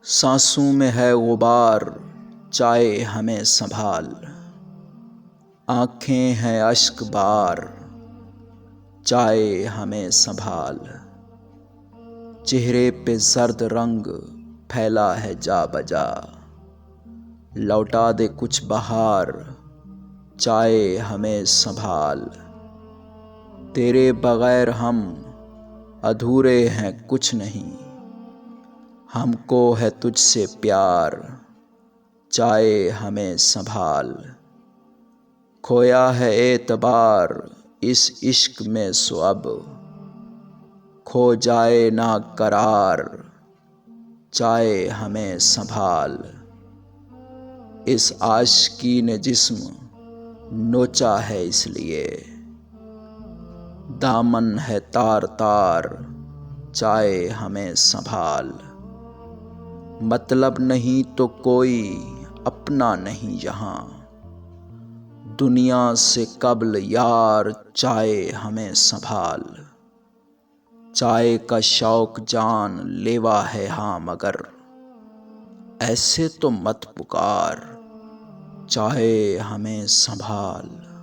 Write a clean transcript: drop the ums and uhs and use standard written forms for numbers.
सांसों में है गुबार, चाहे हमें संभाल। आँखें हैं अश्क बार, चाहे हमें संभाल। चेहरे पे जर्द रंग फैला है जा बजा। लौटा दे कुछ बहार, चाहे हमें संभाल। तेरे बगैर हम अधूरे हैं कुछ नहीं। हमको है तुझसे प्यार, चाहे हमें संभाल। खोया है एतबार इस इश्क में सो अब। खो जाए ना करार, चाहे हमें संभाल। इस आशिकी ने जिस्म नोचा है इसलिए। दामन है तार तार, चाहे हमें संभाल। मतलब नहीं तो कोई अपना नहीं यहाँ। दुनिया से कब्ल यार, चाहे हमें संभाल। चाय का शौक जान लेवा है हाँ, मगर ऐसे तो मत पुकार, चाहे हमें संभाल।